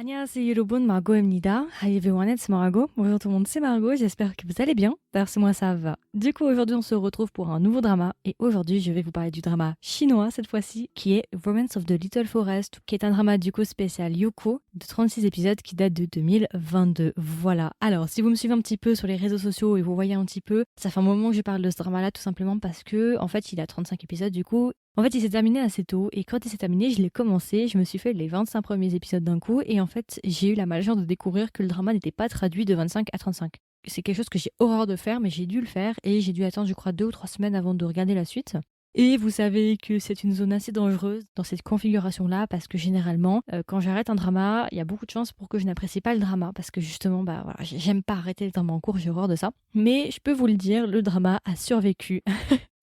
안녕하세요 여러분, Margot입니다. Hi everyone, it's Margot. Bonjour tout le monde, c'est Margot, j'espère que vous allez bien. Parce que moi ça va. Du coup aujourd'hui on se retrouve pour un nouveau drama et aujourd'hui je vais vous parler du drama chinois cette fois-ci qui est Romance of the Little Forest, qui est un drama du coup spécial Yoko de 36 épisodes qui date de 2022. Voilà. Alors si vous me suivez un petit peu sur les réseaux sociaux et vous voyez un petit peu, ça fait un moment que je parle de ce drama là tout simplement parce que en fait il a 35 épisodes du coup. En fait, il s'est terminé assez tôt et quand il s'est terminé, je l'ai commencé, je me suis fait les 25 premiers épisodes d'un coup et en fait, j'ai eu la malchance de découvrir que le drama n'était pas traduit de 25 à 35. C'est quelque chose que j'ai horreur de faire, mais j'ai dû le faire et j'ai dû attendre, je crois, 2 ou 3 semaines avant de regarder la suite. Et vous savez que c'est une zone assez dangereuse dans cette configuration-là parce que généralement, quand j'arrête un drama, il y a beaucoup de chances pour que je n'apprécie pas le drama parce que justement, bah voilà, j'aime pas arrêter le drama en cours, j'ai horreur de ça. Mais je peux vous le dire, le drama a survécu.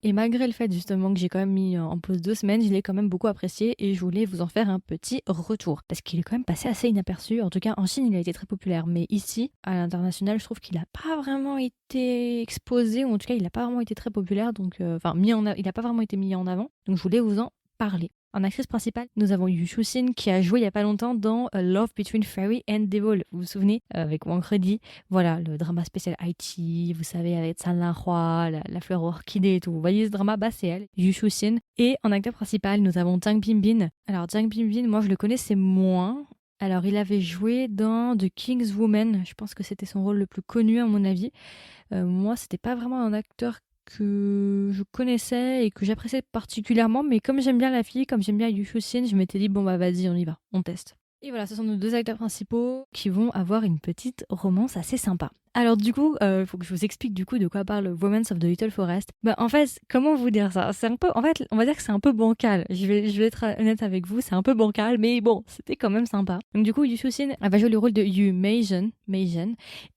Et malgré le fait justement que j'ai quand même mis en pause 2 semaines, je l'ai quand même beaucoup apprécié et je voulais vous en faire un petit retour. Parce qu'il est quand même passé assez inaperçu. En tout cas, en Chine, il a été très populaire. Mais ici, à l'international, je trouve qu'il n'a pas vraiment été exposé, ou en tout cas, il n'a pas vraiment été très populaire. Donc, il n'a pas vraiment été mis en avant. Donc, je voulais vous en parler. En actrice principale, nous avons Yu Shu-sin qui a joué il y a pas longtemps dans Love Between Fairy and Devil. Vous vous souvenez avec Wang Kredi. Voilà, le drama spécial Haïti, vous savez, avec San Lan Hua, la fleur orchidée et tout. Vous voyez ce drama, bah c'est elle, Yu Shu-sin. Et en acteur principal, nous avons Zhang Bingbin. Alors Zhang Bingbin, moi je le connaissais moins. Alors il avait joué dans The King's Woman. Je pense que c'était son rôle le plus connu à mon avis. Moi, c'était pas vraiment un acteur que je connaissais et que j'appréciais particulièrement, mais comme j'aime bien la fille, comme j'aime bien Yu Shu-sin, je m'étais dit bon bah vas-y, on y va, on teste. Et voilà, ce sont nos deux acteurs principaux qui vont avoir une petite romance assez sympa. Alors du coup, il faut que je vous explique du coup de quoi parle Romance of the Little Forest. Bah en fait, comment vous dire ça? C'est un peu, en fait, on va dire que c'est un peu bancal. Je vais être honnête avec vous, c'est un peu bancal, mais bon, c'était quand même sympa. Donc du coup, Yu Shu-sin, elle va jouer le rôle de Yu Mei-jeon,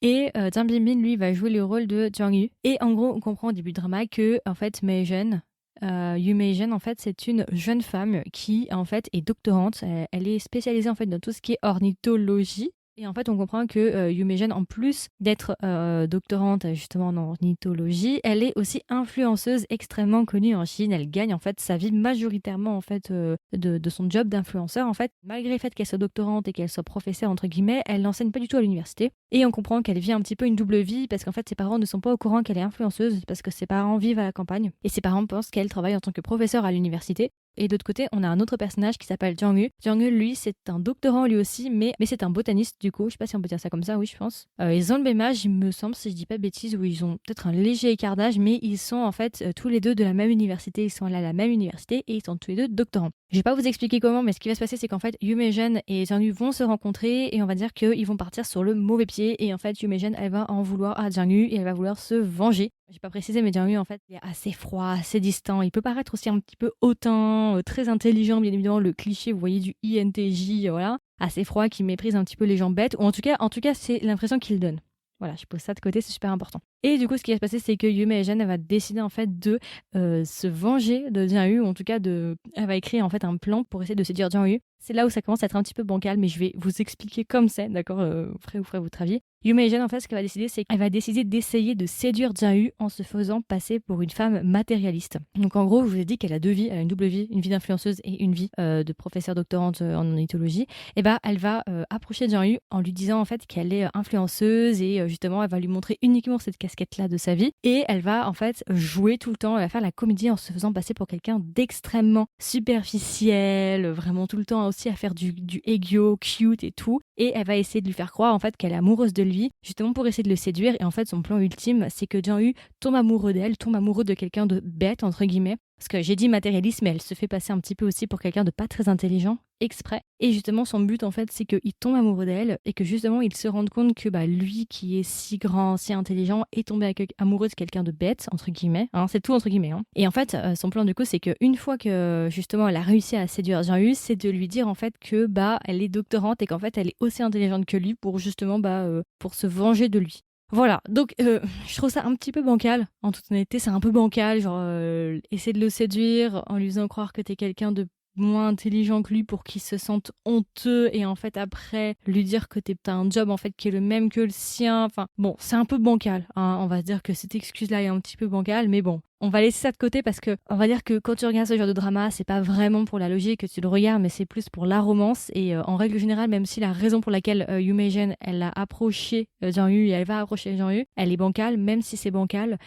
et Zhang Bingbin, lui, va jouer le rôle de Jiang Yu. Et en gros, on comprend au début du drama que en fait, Mei-jeon, Yu Mei-jeon, en fait, c'est une jeune femme qui, en fait, est doctorante. Elle est spécialisée, en fait, dans tout ce qui est ornithologie. Et en fait, on comprend que Yu Mei-jeon, en plus d'être doctorante justement en ornithologie, elle est aussi influenceuse extrêmement connue en Chine. Elle gagne en fait sa vie majoritairement en fait de son job d'influenceur. En fait, malgré le fait qu'elle soit doctorante et qu'elle soit professeure entre guillemets, elle n'enseigne pas du tout à l'université. Et on comprend qu'elle vit un petit peu une double vie parce qu'en fait, ses parents ne sont pas au courant qu'elle est influenceuse parce que ses parents vivent à la campagne et ses parents pensent qu'elle travaille en tant que professeure à l'université. Et d'autre côté, on a un autre personnage qui s'appelle Jiang Yu. Jiang Yu, lui, c'est un doctorant lui aussi, mais c'est un botaniste du coup. Je sais pas si on peut dire ça comme ça, oui, je pense. Ils ont le même âge, il me semble, si je dis pas de bêtises, où ils ont peut-être un léger écart d'âge, mais ils sont en fait tous les deux de la même université. Ils sont allés à la même université et ils sont tous les deux doctorants. Je vais pas vous expliquer comment, mais ce qui va se passer, c'est qu'en fait, Yu Mei-jeon et Jiang Yu vont se rencontrer et on va dire qu'ils vont partir sur le mauvais pied. Et en fait, Yu Mei-jeon, elle va en vouloir à Jiang Yu et elle va vouloir se venger. J'ai pas précisé, mais Jiang Yu, en fait, il est assez froid, assez distant. Il peut paraître aussi un petit peu hautain, très intelligent, bien évidemment, le cliché, vous voyez, du INTJ, voilà. Assez froid, qui méprise un petit peu les gens bêtes. Ou en tout cas c'est l'impression qu'il donne. Voilà, je pose ça de côté, c'est super important. Et du coup, ce qui va se passer, c'est que Yu Mei-jeon, elle va décider en fait de se venger de Jiang Yu, ou en tout cas elle va écrire en fait un plan pour essayer de séduire Jiang Yu. C'est là où ça commence à être un petit peu bancal, mais je vais vous expliquer comme c'est, d'accord, vous ferez votre avis. Yu Mei-jeon, en fait, ce qu'elle va décider, c'est qu'elle va décider d'essayer de séduire Jiang Yu en se faisant passer pour une femme matérialiste. Donc en gros, je vous ai dit qu'elle a deux vies, elle a une double vie, une vie d'influenceuse et une vie de professeure doctorante en ornithologie. Et bah, elle va approcher Jiang Yu en lui disant en fait qu'elle est influenceuse et justement, elle va lui montrer uniquement cette casquette-là de sa vie et elle va en fait jouer tout le temps, elle va faire la comédie en se faisant passer pour quelqu'un d'extrêmement superficiel, vraiment tout le temps aussi à faire du aegyo, cute et tout. Et elle va essayer de lui faire croire en fait qu'elle est amoureuse de lui, justement pour essayer de le séduire. Et en fait, son plan ultime, c'est que Jiang Yu tombe amoureux d'elle, tombe amoureux de quelqu'un de bête, entre guillemets. Parce que j'ai dit matérialiste, mais elle se fait passer un petit peu aussi pour quelqu'un de pas très intelligent, exprès. Et justement, son but, en fait, c'est qu'il tombe amoureux d'elle et que justement, il se rende compte que bah, lui, qui est si grand, si intelligent, est tombé amoureux de quelqu'un de bête, entre guillemets. Hein, c'est tout entre guillemets. Hein. Et en fait, son plan, du coup, c'est qu'une fois que justement, elle a réussi à séduire Jiang Yu, c'est de lui dire en fait que bah, elle est doctorante et qu'en fait, elle est aussi intelligente que lui pour justement pour se venger de lui. Voilà, donc je trouve ça un petit peu bancal, en toute honnêteté, c'est un peu bancal, genre essayer de le séduire en lui faisant croire que t'es quelqu'un de moins intelligent que lui pour qu'il se sente honteux et en fait après lui dire que t'as un job en fait qui est le même que le sien. Enfin bon, c'est un peu bancal, hein. On va se dire que cette excuse-là est un petit peu bancale, mais bon. On va laisser ça de côté parce que on va dire que quand tu regardes ce genre de drama, c'est pas vraiment pour la logique que tu le regardes, mais c'est plus pour la romance. Et en règle générale, même si la raison pour laquelle Yu Jin elle a approché Jang-yu et elle va approcher Jang-yu, elle est bancale, même si c'est bancal,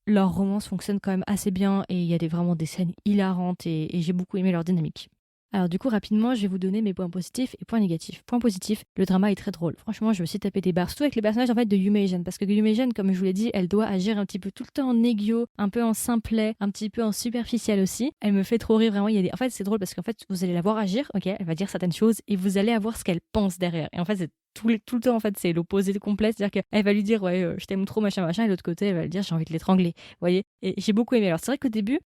leur romance fonctionne quand même assez bien et il y a vraiment des scènes hilarantes et j'ai beaucoup aimé leur dynamique. Alors du coup, rapidement, je vais vous donner mes points positifs et points négatifs. Point positif, le drama est très drôle. Franchement, je me suis tapé des barres, surtout avec les personnages en fait de Yume Jin, parce que Yume Jin, comme je vous l'ai dit, elle doit agir un petit peu tout le temps en aiguillot, un peu en simplet, un petit peu en superficiel aussi. Elle me fait trop rire vraiment. En fait, c'est drôle parce qu'en fait, vous allez la voir agir, ok, elle va dire certaines choses et vous allez avoir ce qu'elle pense derrière. Et en fait, c'est tout le temps en fait c'est l'opposé complet, c'est-à-dire qu'elle va lui dire ouais je t'aime trop machin machin et l'autre côté elle va lui dire j'ai envie de l'étrangler, vous voyez. Et j'ai beaucoup aimé. Alors c'est vrai qu'au début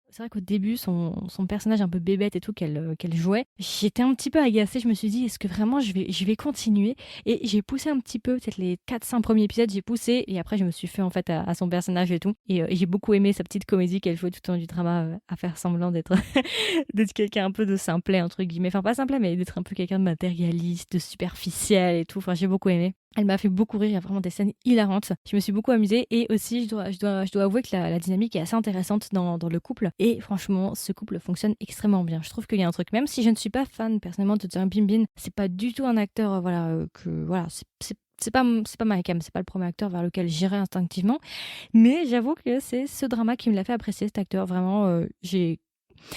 son personnage un peu bébête et tout qu'elle jouait, j'étais un petit peu agacée, je me suis dit est-ce que vraiment je vais continuer, et j'ai poussé un petit peu peut-être les 4-5 premiers épisodes, j'ai poussé et après je me suis fait en fait à son personnage et tout, et j'ai beaucoup aimé sa petite comédie qu'elle jouait tout le temps du drama, à faire semblant d'être d'être quelqu'un un peu de simplet entre guillemets, enfin pas simplet mais d'être un peu quelqu'un de matérialiste, de superficiel et tout. Enfin j'ai beaucoup aimé. Elle m'a fait beaucoup rire, il y a vraiment des scènes hilarantes. Je me suis beaucoup amusée et aussi je dois avouer que la dynamique est assez intéressante dans le couple. Et franchement, ce couple fonctionne extrêmement bien. Je trouve qu'il y a un truc, même si je ne suis pas fan personnellement de Jang Bin, c'est pas du tout un acteur, c'est pas ma cam, c'est pas le premier acteur vers lequel j'irais instinctivement. Mais j'avoue que c'est ce drama qui me l'a fait apprécier cet acteur. Vraiment,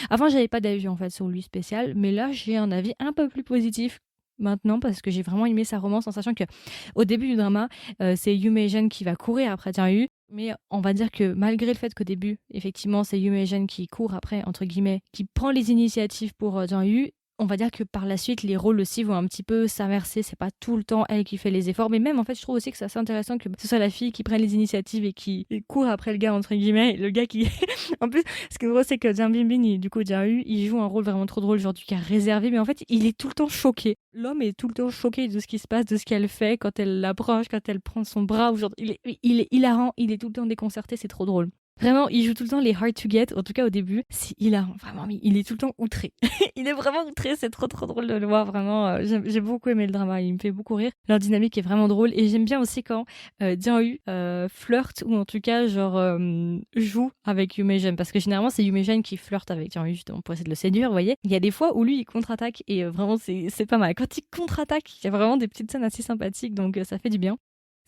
avant, j'avais pas d'avis en fait sur lui spécial, mais là, j'ai un avis un peu plus positif maintenant parce que j'ai vraiment aimé sa romance en sachant que au début du drama, c'est Yume Jin qui va courir après Jang-yu, mais on va dire que malgré le fait qu'au début, effectivement, c'est Yume Jin qui court après, entre guillemets, qui prend les initiatives pour Jang-yu, on va dire que par la suite, les rôles aussi vont un petit peu s'inverser. C'est pas tout le temps elle qui fait les efforts. Mais même, en fait, je trouve aussi que c'est assez intéressant que ce soit la fille qui prenne les initiatives et qui court après le gars, entre guillemets. Et le gars qui. En plus, ce qui est drôle, c'est que Jang Bingbing, du coup, Jang-yu, il joue un rôle vraiment trop drôle, genre du gars réservé. Mais en fait, il est tout le temps choqué. L'homme est tout le temps choqué de ce qui se passe, de ce qu'elle fait quand elle l'approche, quand elle prend son bras. Ou genre, il est hilarant, il est tout le temps déconcerté, c'est trop drôle. Vraiment, il joue tout le temps les hard to get, en tout cas au début. C'est hilarant, vraiment, mais il est tout le temps outré. Il est vraiment outré, c'est trop trop drôle de le voir, vraiment. J'ai beaucoup aimé le drama, il me fait beaucoup rire. Leur dynamique est vraiment drôle et j'aime bien aussi quand Jang-yu flirte ou en tout cas genre joue avec Yume Jin, parce que généralement c'est Yume Jin qui flirte avec Jang-yu justement pour essayer de le séduire, vous voyez. Il y a des fois où lui il contre-attaque et vraiment c'est pas mal. Quand il contre-attaque, il y a vraiment des petites scènes assez sympathiques, donc ça fait du bien.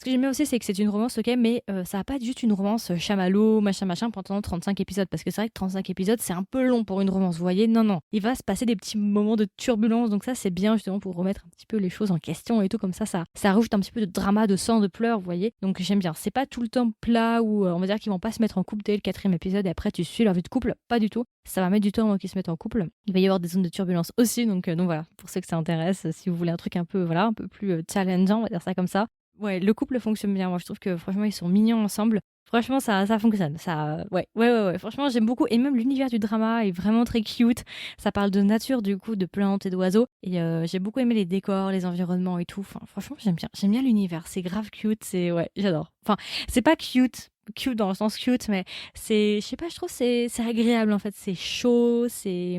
Ce que j'aime bien aussi, c'est que c'est une romance, ok, mais ça va pas être juste une romance chamallow, machin, machin, pendant 35 épisodes. Parce que c'est vrai que 35 épisodes, c'est un peu long pour une romance, vous voyez. Non, non. Il va se passer des petits moments de turbulence, donc ça, c'est bien justement pour remettre un petit peu les choses en question et tout, comme ça rajoute un petit peu de drama, de sang, de pleurs, vous voyez. Donc j'aime bien. C'est pas tout le temps plat où on va dire qu'ils vont pas se mettre en couple dès le 4e épisode et après tu suis leur vie de couple. Pas du tout. Ça va mettre du temps avant qu'ils se mettent en couple. Il va y avoir des zones de turbulence aussi, donc voilà. Pour ceux que ça intéresse, si vous voulez un truc un peu, voilà, un peu plus challengeant, on va dire ça comme ça. Ouais, le couple fonctionne bien. Moi, je trouve que franchement, ils sont mignons ensemble. Franchement, ça fonctionne. Ça, ouais. Franchement, j'aime beaucoup. Et même l'univers du drama est vraiment très cute. Ça parle de nature, du coup, de plantes et d'oiseaux. Et j'ai beaucoup aimé les décors, les environnements et tout. Enfin, franchement, j'aime bien. J'aime bien l'univers. C'est grave cute. Ouais, j'adore. Enfin, c'est pas cute dans le sens cute, mais je sais pas, je trouve c'est agréable en fait. C'est chaud, c'est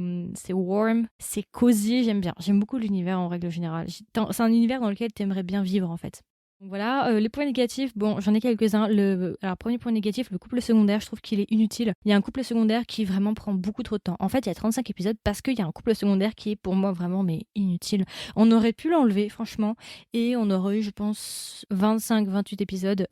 warm, c'est cosy. J'aime bien. J'aime beaucoup l'univers en règle générale. C'est un univers dans lequel t'aimerais bien vivre en fait. Donc voilà, les points négatifs, bon, j'en ai quelques-uns. Alors, premier point négatif, le couple secondaire, je trouve qu'il est inutile. Il y a un couple secondaire qui vraiment prend beaucoup trop de temps. En fait, il y a 35 épisodes parce qu'il y a un couple secondaire qui est pour moi vraiment mais inutile. On aurait pu l'enlever, franchement, et on aurait eu, je pense, 28 épisodes,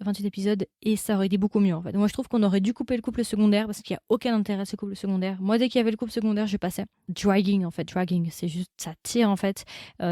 et ça aurait été beaucoup mieux en fait. Moi, je trouve qu'on aurait dû couper le couple secondaire parce qu'il n'y a aucun intérêt à ce couple secondaire. Moi, dès qu'il y avait le couple secondaire, je passais. Dragging, en fait, c'est juste, ça tire en fait.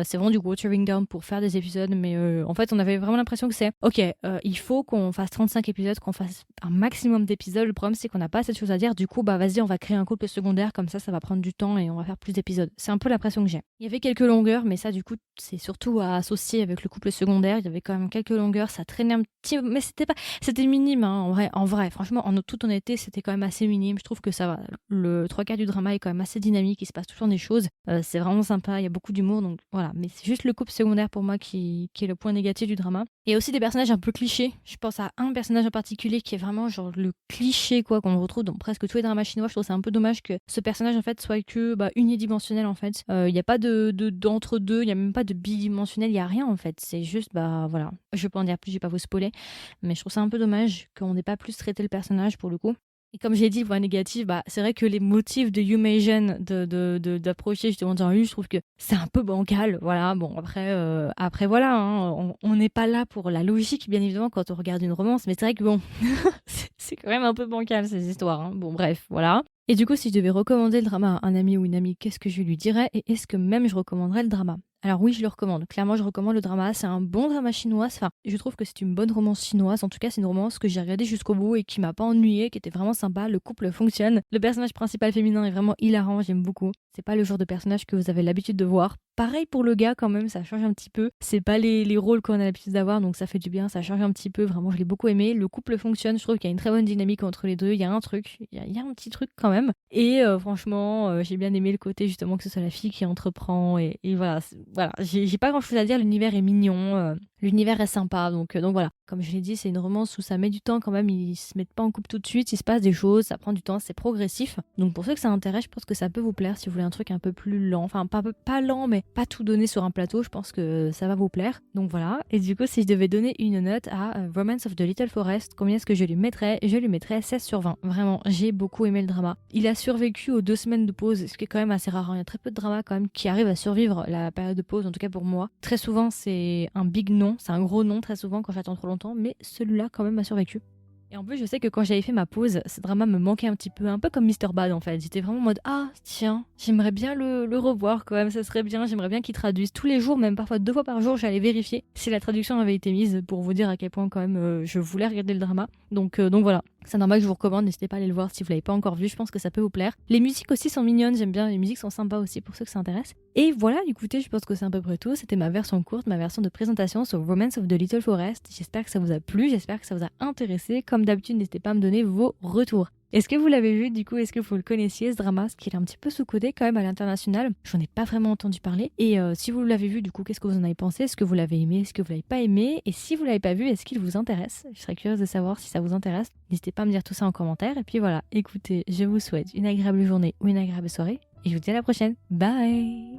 C'est vraiment du watering down pour faire des épisodes, mais en fait, on avait vraiment l'impression que c'est ok, il faut qu'on fasse 35 épisodes, qu'on fasse un maximum d'épisodes. Le problème, c'est qu'on n'a pas cette chose à dire. Du coup, bah vas-y, on va créer un couple secondaire, comme ça va prendre du temps et on va faire plus d'épisodes. C'est un peu l'impression que j'ai. Il y avait quelques longueurs, mais ça, du coup, c'est surtout à associer avec le couple secondaire. Il y avait quand même quelques longueurs, ça traînait un petit, mais c'était minime, hein, en vrai, franchement, en toute honnêteté, c'était quand même assez minime. Je trouve que ça va. Le 3/4 du drama est quand même assez dynamique, il se passe toujours des choses. C'est vraiment sympa, il y a beaucoup d'humour, donc voilà. Mais c'est juste le couple secondaire pour moi qui est le point négatif du drama. Il y a aussi des personnages un peu clichés. Je pense à un personnage en particulier qui est vraiment genre le cliché quoi qu'on retrouve dans presque tous les dramas chinois. Je trouve c'est un peu dommage que ce personnage en fait soit que unidimensionnel en fait. Il y a pas d'entre deux, il y a même pas de bidimensionnel, il y a rien en fait. C'est juste voilà. Je vais pas en dire plus, je vais pas vous spoiler, mais je trouve ça un peu dommage qu'on n'ait pas plus traité le personnage pour le coup. Et comme j'ai dit, le point négatif, c'est vrai que les motifs de Yumeijin d'approcher justement dans je trouve que c'est un peu bancal. Voilà, bon, après voilà, hein, on n'est pas là pour la logique, bien évidemment, quand on regarde une romance, mais c'est vrai que bon, c'est quand même un peu bancal ces histoires. Hein. Bon, bref, voilà. Et du coup, si je devais recommander le drama à un ami ou une amie, qu'est-ce que je lui dirais? Et est-ce que même je recommanderais le drama? Alors oui, je le recommande. Clairement, je recommande le drama. C'est un bon drama chinois. Enfin, je trouve que c'est une bonne romance chinoise. En tout cas, c'est une romance que j'ai regardée jusqu'au bout et qui m'a pas ennuyée, qui était vraiment sympa. Le couple fonctionne. Le personnage principal féminin est vraiment hilarant. J'aime beaucoup. C'est pas le genre de personnage que vous avez l'habitude de voir. Pareil pour le gars quand même, ça change un petit peu. C'est pas les rôles qu'on a l'habitude d'avoir, donc ça fait du bien, ça change un petit peu. Vraiment, je l'ai beaucoup aimé. Le couple fonctionne, je trouve qu'il y a une très bonne dynamique entre les deux. Il y a un truc, il y a un petit truc quand même. Et franchement, j'ai bien aimé le côté justement que ce soit la fille qui entreprend. Et voilà, voilà. J'ai pas grand chose à dire, l'univers est mignon. L'univers est sympa, donc voilà. Comme je l'ai dit, c'est une romance où ça met du temps quand même, ils se mettent pas en couple tout de suite, il se passe des choses, ça prend du temps, c'est progressif. Donc pour ceux que ça intéresse, je pense que ça peut vous plaire si vous voulez un truc un peu plus lent, enfin pas lent, mais pas tout donner sur un plateau, je pense que ça va vous plaire. Donc voilà, et du coup si je devais donner une note à Romance of the Little Forest, combien est-ce que je lui mettrais? Je lui mettrais 16 sur 20. Vraiment, j'ai beaucoup aimé le drama. Il a survécu aux 2 semaines de pause, ce qui est quand même assez rare, hein. Il y a très peu de dramas quand même qui arrivent à survivre la période de pause, en tout cas pour moi. Très souvent c'est un big non, c'est un gros non très souvent quand j'attends trop longtemps, mais celui-là quand même a survécu. Et en plus, je sais que quand j'avais fait ma pause, ce drama me manquait un peu comme Mr. Bad en fait. J'étais vraiment en mode ah tiens, j'aimerais bien le revoir quand même, ça serait bien, j'aimerais bien qu'il traduise tous les jours, même parfois 2 fois par jour, j'allais vérifier si la traduction avait été mise pour vous dire à quel point quand même je voulais regarder le drama. Donc voilà, c'est un drama que je vous recommande, n'hésitez pas à aller le voir si vous l'avez pas encore vu, je pense que ça peut vous plaire. Les musiques aussi sont mignonnes, j'aime bien, les musiques sont sympas aussi pour ceux que ça intéresse. Et voilà, écoutez, je pense que c'est à peu près tout, c'était ma version courte, ma version de présentation sur Romance of the Little Forest. J'espère que ça vous a plu, j'espère que ça vous a intéressé. Comme d'habitude, n'hésitez pas à me donner vos retours. Est-ce que vous l'avez vu du coup? Est-ce que vous le connaissiez ce drama? Ce qui est un petit peu sous-coté quand même à l'international. J'en ai pas vraiment entendu parler. Et si vous l'avez vu du coup, qu'est-ce que vous en avez pensé? Est-ce que vous l'avez aimé? Est-ce que vous l'avez pas aimé? Et si vous l'avez pas vu, est-ce qu'il vous intéresse? Je serais curieuse de savoir si ça vous intéresse. N'hésitez pas à me dire tout ça en commentaire. Et puis voilà, écoutez, je vous souhaite une agréable journée ou une agréable soirée. Et je vous dis à la prochaine. Bye!